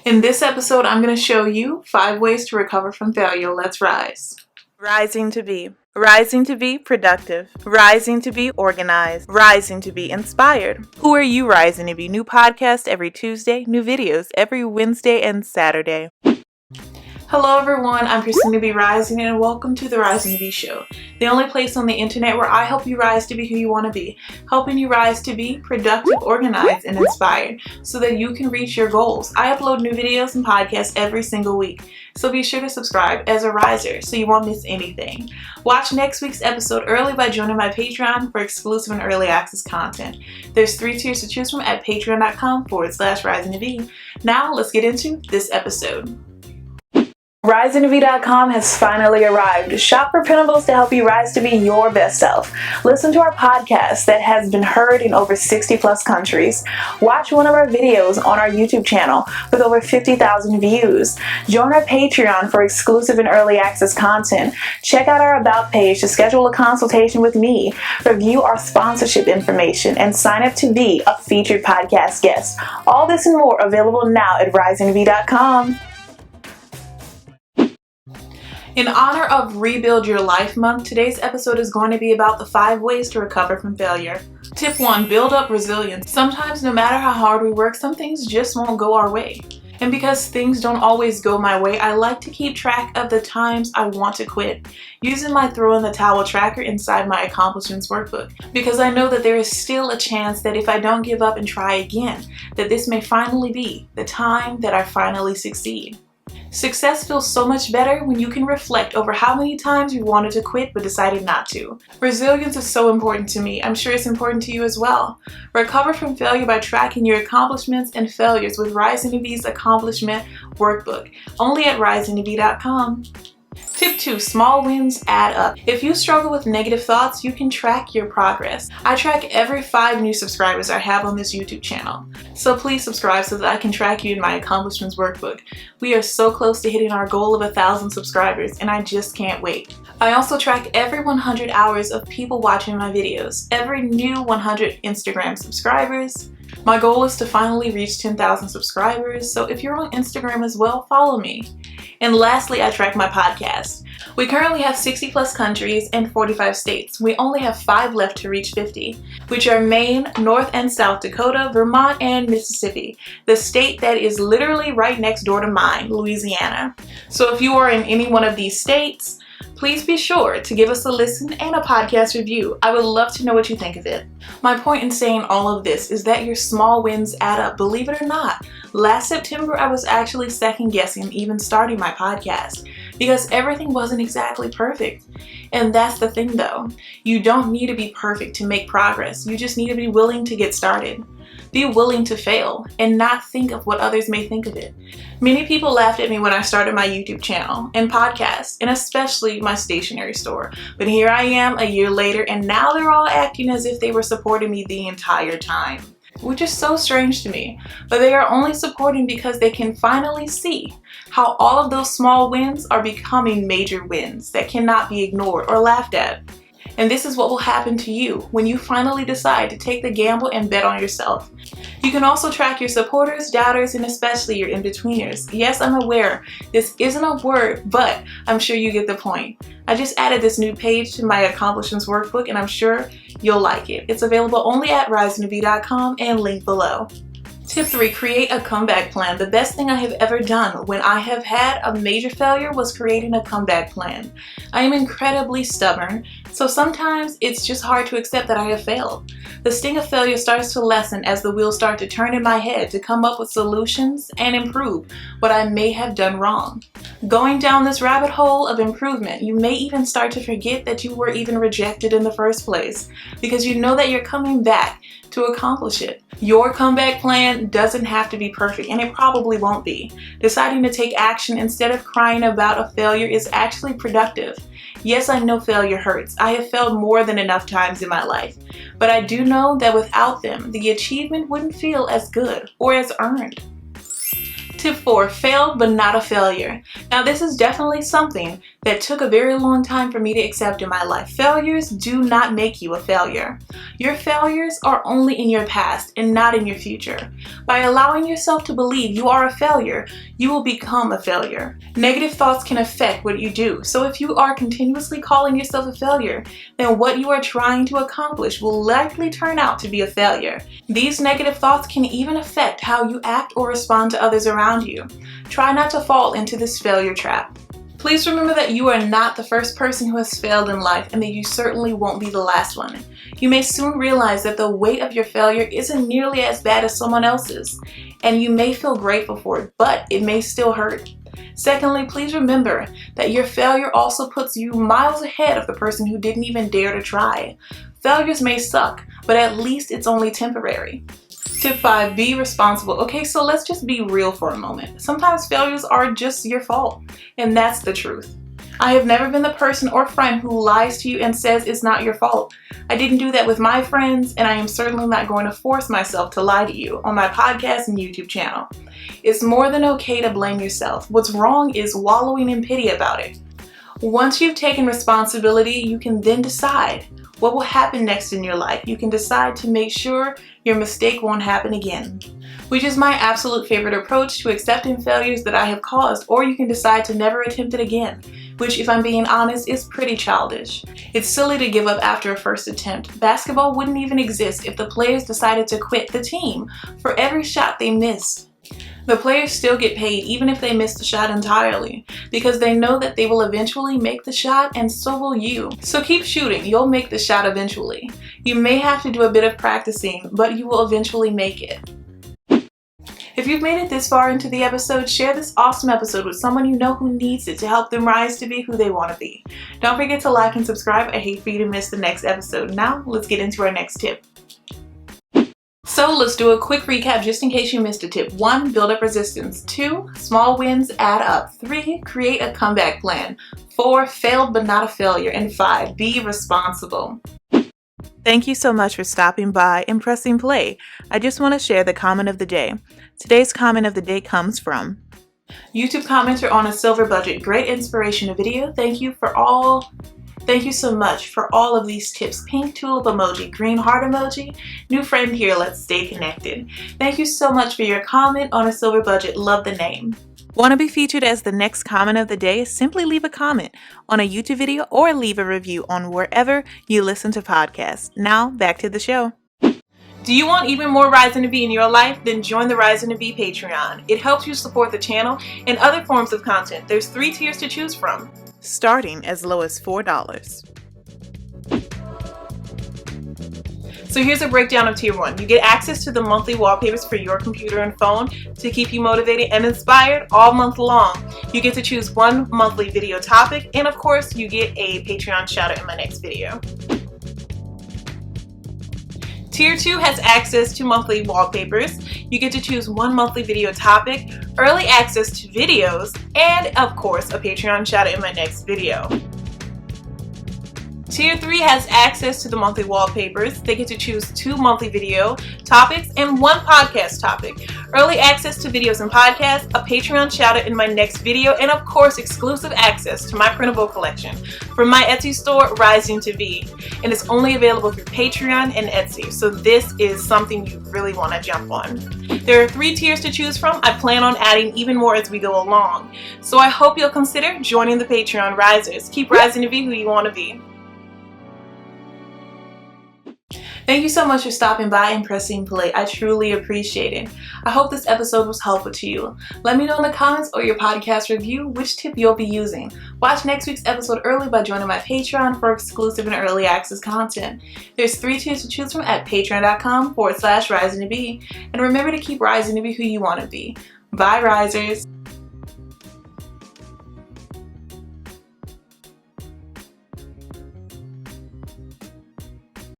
In this episode, I'm going to show you 5 ways to recover from failure. Let's rise. Rising to be. Rising to be productive. Rising to be organized. Rising to be inspired. Who are you rising to be? New podcast every Tuesday, new videos every Wednesday and Saturday. Hello everyone, I'm Christina B Rising and welcome to the Rising to Be Show, the only place on the internet where I help you rise to be who you want to be, helping you rise to be productive, organized, and inspired so that you can reach your goals. I upload new videos and podcasts every single week, so be sure to subscribe as a riser so you won't miss anything. Watch next week's episode early by joining my Patreon for exclusive and early access content. There's 3 tiers to choose from at patreon.com/risingtobe. Now let's get into this episode. risingtobe.com has finally arrived. Shop for printables to help you rise to be your best self. Listen to our podcast that has been heard in over 60 plus countries. Watch one of our videos on our YouTube channel with over 50,000 views. Join our Patreon for exclusive and early access content. Check out our About page to schedule a consultation with me, review our sponsorship information, and sign up to be a featured podcast guest. All this and more available now at risingtobe.com. In honor of Rebuild Your Life Month, today's episode is going to be about the 5 ways to recover from failure. Tip 1, build up resilience. Sometimes no matter how hard we work, some things just won't go our way. And because things don't always go my way, I like to keep track of the times I want to quit, using my throw in the towel tracker inside my accomplishments workbook. Because I know that there is still a chance that if I don't give up and try again, that this may finally be the time that I finally succeed. Success feels so much better when you can reflect over how many times you wanted to quit but decided not to. Resilience is so important to me. I'm sure it's important to you as well. Recover from failure by tracking your accomplishments and failures with Rising to Be's accomplishment workbook, only at risingtobe.com. Tip 2, small wins add up. If you struggle with negative thoughts, you can track your progress. I track every 5 new subscribers I have on this YouTube channel. So please subscribe so that I can track you in my accomplishments workbook. We are so close to hitting our goal of 1,000 subscribers and I just can't wait. I also track every 100 hours of people watching my videos, every new 100 Instagram subscribers. My goal is to finally reach 10,000 subscribers, so if you're on Instagram as well, follow me. And lastly, I track my podcast. We currently have 60 plus countries and 45 states. We only have 5 left to reach 50, which are Maine, North and South Dakota, Vermont, and Mississippi, the state that is literally right next door to mine, Louisiana. So if you are in any one of these states, please be sure to give us a listen and a podcast review. I would love to know what you think of it. My point in saying all of this is that your small wins add up, believe it or not. Last September, I was actually second guessing even starting my podcast because everything wasn't exactly perfect. And that's the thing though. You don't need to be perfect to make progress. You just need to be willing to get started. Be willing to fail and not think of what others may think of it. Many people laughed at me when I started my YouTube channel and podcast, and especially my stationery store. But here I am a year later, and now they're all acting as if they were supporting me the entire time, which is so strange to me. But they are only supporting because they can finally see how all of those small wins are becoming major wins that cannot be ignored or laughed at. And this is what will happen to you when you finally decide to take the gamble and bet on yourself. You can also track your supporters, doubters, and especially your in-betweeners. Yes, I'm aware this isn't a word, but I'm sure you get the point. I just added this new page to my accomplishments workbook and I'm sure you'll like it. It's available only at risingtobe.com and link below. Tip 3, create a comeback plan. The best thing I have ever done when I have had a major failure was creating a comeback plan. I am incredibly stubborn, so sometimes it's just hard to accept that I have failed. The sting of failure starts to lessen as the wheels start to turn in my head to come up with solutions and improve what I may have done wrong. Going down this rabbit hole of improvement, you may even start to forget that you were even rejected in the first place because you know that you're coming back to accomplish it. Your comeback plan doesn't have to be perfect, and it probably won't be. Deciding to take action instead of crying about a failure is actually productive. Yes, I know failure hurts. I have failed more than enough times in my life, but I do know that without them, the achievement wouldn't feel as good or as earned. Tip 4, failed but not a failure. Now this is definitely something that took a very long time for me to accept in my life. Failures do not make you a failure. Your failures are only in your past and not in your future. By allowing yourself to believe you are a failure, you will become a failure. Negative thoughts can affect what you do. So if you are continuously calling yourself a failure, then what you are trying to accomplish will likely turn out to be a failure. These negative thoughts can even affect how you act or respond to others around you. Try not to fall into this failure trap. Please remember that you are not the first person who has failed in life, and that you certainly won't be the last one. You may soon realize that the weight of your failure isn't nearly as bad as someone else's, and you may feel grateful for it, but it may still hurt. Secondly, please remember that your failure also puts you miles ahead of the person who didn't even dare to try. Failures may suck, but at least it's only temporary. Tip 5, be responsible. Okay, so let's just be real for a moment. Sometimes failures are just your fault, and that's the truth. I have never been the person or friend who lies to you and says it's not your fault. I didn't do that with my friends, and I am certainly not going to force myself to lie to you on my podcast and YouTube channel. It's more than okay to blame yourself. What's wrong is wallowing in pity about it. Once you've taken responsibility, you can then decide what will happen next in your life. You can decide to make sure your mistake won't happen again, which is my absolute favorite approach to accepting failures that I have caused. Or you can decide to never attempt it again, which, if I'm being honest, is pretty childish. It's silly to give up after a first attempt. Basketball wouldn't even exist if the players decided to quit the team for every shot they missed. The players still get paid even if they miss the shot entirely, because they know that they will eventually make the shot, and so will you. So keep shooting, you'll make the shot eventually. You may have to do a bit of practicing, but you will eventually make it. If you've made it this far into the episode, share this awesome episode with someone you know who needs it to help them rise to be who they want to be. Don't forget to like and subscribe. I hate for you to miss the next episode. Now, let's get into our next tip. So let's do a quick recap just in case you missed a tip. 1, build up resistance. 2, small wins add up. 3, create a comeback plan. 4, failed but not a failure. And 5, be responsible. Thank you so much for stopping by and pressing play. I just want to share the comment of the day. Today's comment of the day comes from YouTube commenter on a silver budget. Great inspirational video. Thank you so much for all of these tips. Pink tulip emoji, green heart emoji. New friend here, let's stay connected. Thank you so much for your comment on a silver budget. Love the name. Want to be featured as the next comment of the day? Simply leave a comment on a YouTube video or leave a review on wherever you listen to podcasts. Now, back to the show. Do you want even more Rising to Be in your life? Then join the Rising to Be Patreon. It helps you support the channel and other forms of content. There's 3 tiers to choose from, starting as low as $4. So here's a breakdown of Tier 1. You get access to the monthly wallpapers for your computer and phone to keep you motivated and inspired all month long. You get to choose 1 monthly video topic, and of course, you get a Patreon shout out in my next video. Tier 2 has access to monthly wallpapers. You get to choose 1 monthly video topic, early access to videos, and of course, a Patreon shout out in my next video. Tier 3 has access to the monthly wallpapers. They get to choose 2 monthly video topics and 1 podcast topic. Early access to videos and podcasts, a Patreon shout out in my next video, and of course exclusive access to my printable collection from my Etsy store, Rising to Be. And it's only available through Patreon and Etsy, so this is something you really want to jump on. There are 3 tiers to choose from. I plan on adding even more as we go along. So I hope you'll consider joining the Patreon Risers. Keep rising to be who you want to be. Thank you so much for stopping by and pressing play. I truly appreciate it. I hope this episode was helpful to you. Let me know in the comments or your podcast review which tip you'll be using. Watch next week's episode early by joining my Patreon for exclusive and early access content. There's 3 tiers to choose from at patreon.com/risingtobe. And remember to keep rising to be who you want to be. Bye, risers.